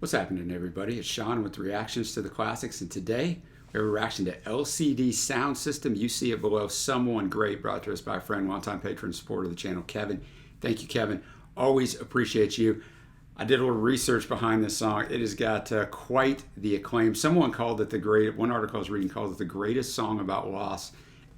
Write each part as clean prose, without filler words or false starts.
What's happening, everybody? It's Sean with reactions to the classics, and today we have a reaction to LCD Soundsystem. You see it below. Someone Great, brought to us by a friend, longtime patron, supporter of the channel, Kevin. Thank you, Kevin. Always appreciate you. I did a little research behind this song. It has got quite the acclaim. Someone called it one article I was reading called it the greatest song about loss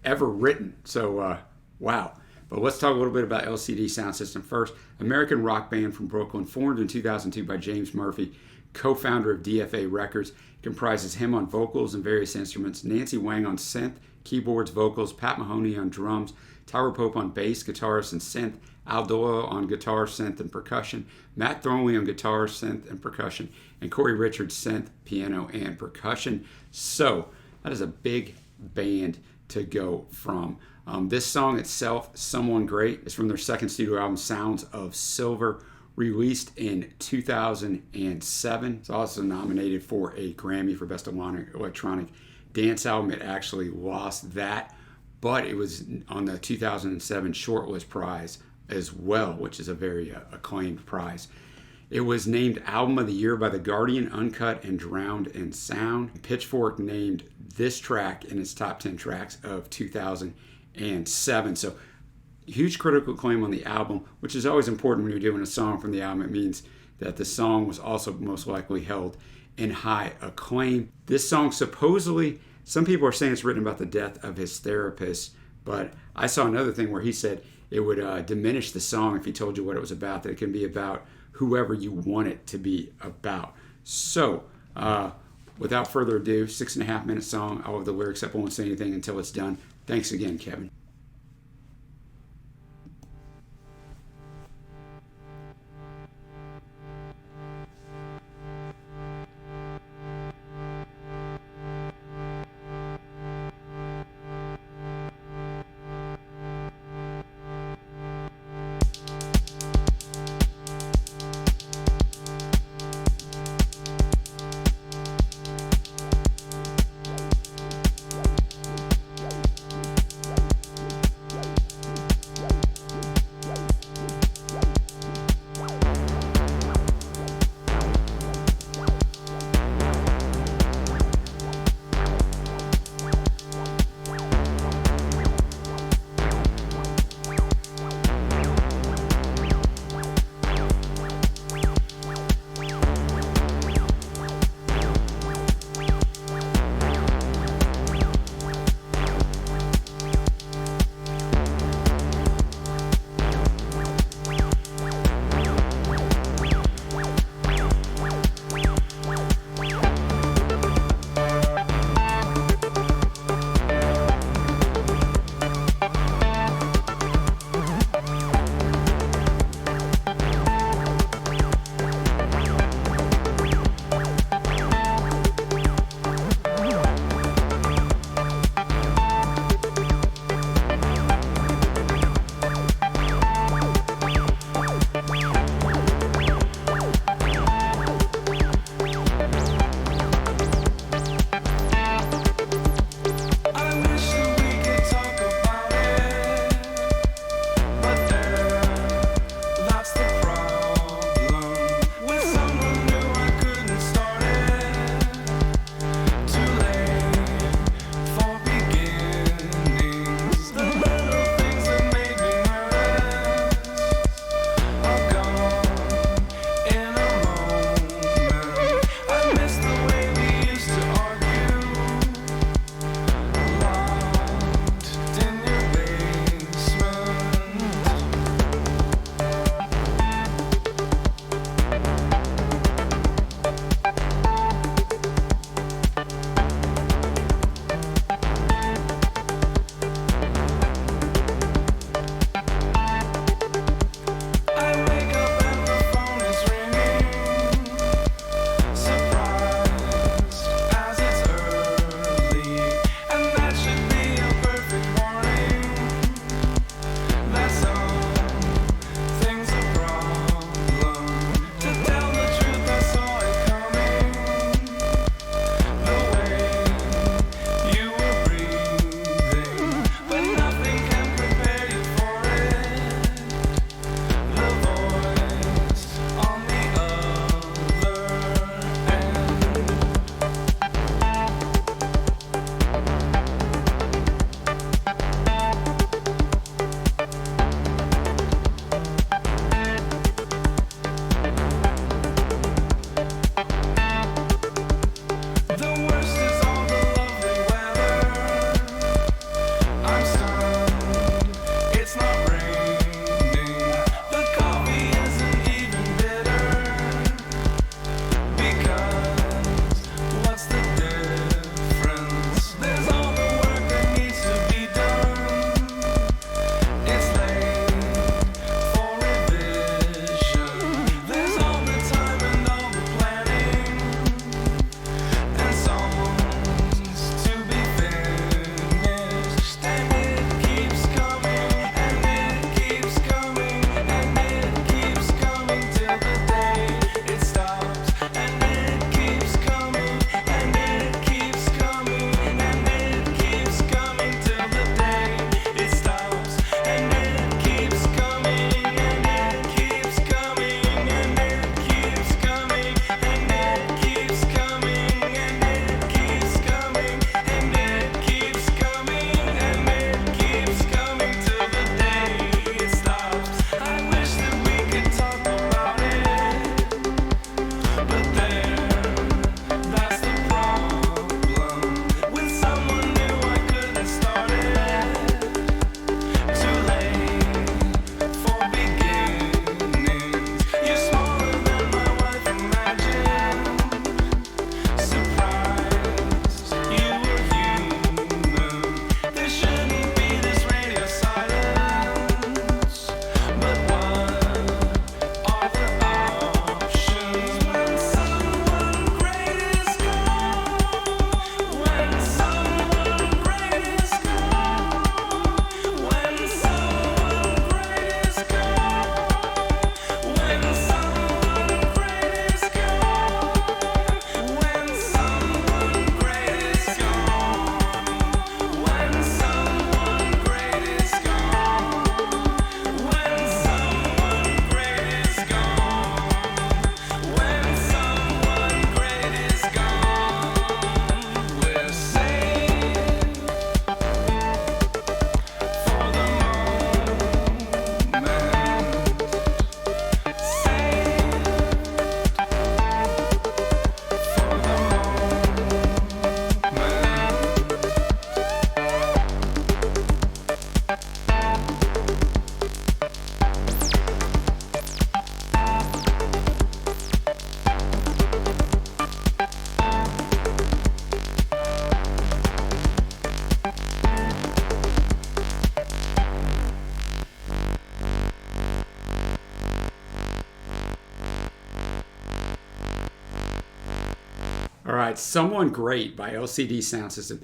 ever written. So, wow. But let's talk a little bit about LCD Soundsystem first. American rock band from Brooklyn, formed in 2002 by James Murphy, co-founder of DFA Records. Comprises him on vocals and various instruments, Nancy Wang on synth, keyboards, vocals, Pat Mahoney on drums, Tyler Pope on bass, guitarist, and synth, Al Doyle on guitar, synth, and percussion, Matt Thornley on guitar, synth, and percussion, and Corey Richards, synth, piano, and percussion. So that is a big band to go from. This song itself, Someone Great, is from their second studio album, Sounds of Silver, released in 2007. It's also nominated for a Grammy for Best Electronic Dance Album. It actually lost that, but it was on the 2007 Shortlist Prize as well, which is a very acclaimed prize. It was named Album of the Year by The Guardian, Uncut, and Drowned in Sound. Pitchfork named this track in its top 10 tracks of 2007. So huge critical acclaim on the album, which is always important when you're doing a song from the album. It means that the song was also most likely held in high acclaim. This song supposedly, some people are saying it's written about the death of his therapist, but I saw another thing where he said it would diminish the song if he told you what it was about, that it can be about whoever you want it to be about. So, without further ado, 6.5-minute song. I'll have the lyrics up. I won't say anything until it's done. Thanks again, Kevin. All right, Someone Great by LCD Soundsystem.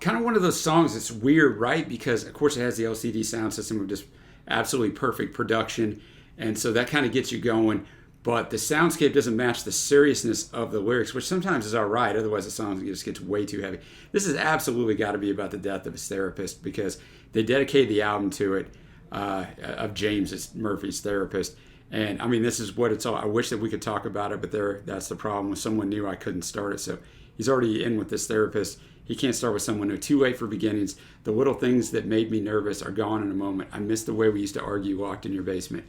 Kind of one of those songs that's weird, right? Because, of course, it has the LCD sound system of just absolutely perfect production. And so that kind of gets you going. But the soundscape doesn't match the seriousness of the lyrics, which sometimes is all right. Otherwise, the song just gets way too heavy. This has absolutely got to be about the death of his therapist because they dedicated the album to it, of James Murphy's therapist. And I mean, this is what it's all. I wish that we could talk about it, but that's the problem. With someone new, I couldn't start it. So he's already in with this therapist. He can't start with someone new. Too late for beginnings. The little things that made me nervous are gone in a moment. I miss the way we used to argue locked in your basement.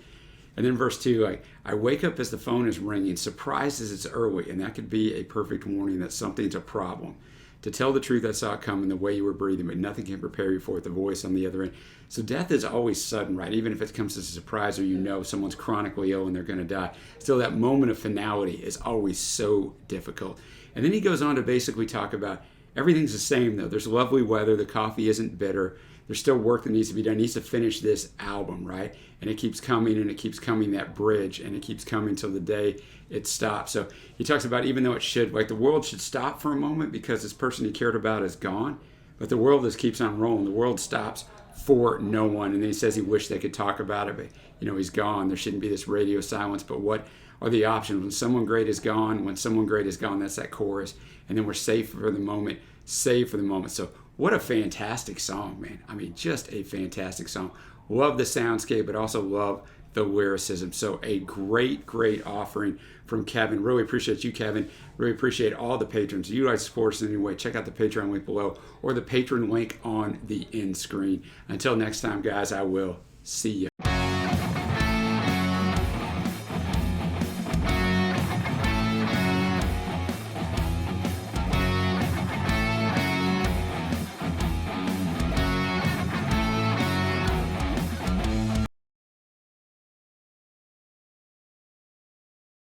And then verse 2, I wake up as the phone is ringing, surprised as it's early, and that could be a perfect warning that something's a problem. To tell the truth, I saw it coming the way you were breathing, but nothing can prepare you for it, the voice on the other end. So death is always sudden, right? Even if it comes as a surprise or you know someone's chronically ill and they're going to die. Still, that moment of finality is always so difficult. And then he goes on to basically talk about everything's the same, though. There's lovely weather. The coffee isn't bitter. There's still work that needs to be done. He needs to finish this album, right? And it keeps coming and it keeps coming, that bridge, and it keeps coming till the day it stops. So he talks about even though it should, like the world should stop for a moment because this person he cared about is gone, but the world just keeps on rolling. The world stops for no one. And then he says he wished they could talk about it, but he's gone. There shouldn't be this radio silence, but what are the options? When someone great is gone, that's that chorus. And then we're safe for the moment, saved for the moment. So what a fantastic song, man. I mean, just a fantastic song. Love the soundscape, but also love the lyricism. So a great, great offering from Kevin. Really appreciate you, Kevin. Really appreciate all the patrons. You guys support us in any way, check out the Patreon link below or the patron link on the end screen. Until next time, guys, I will see you.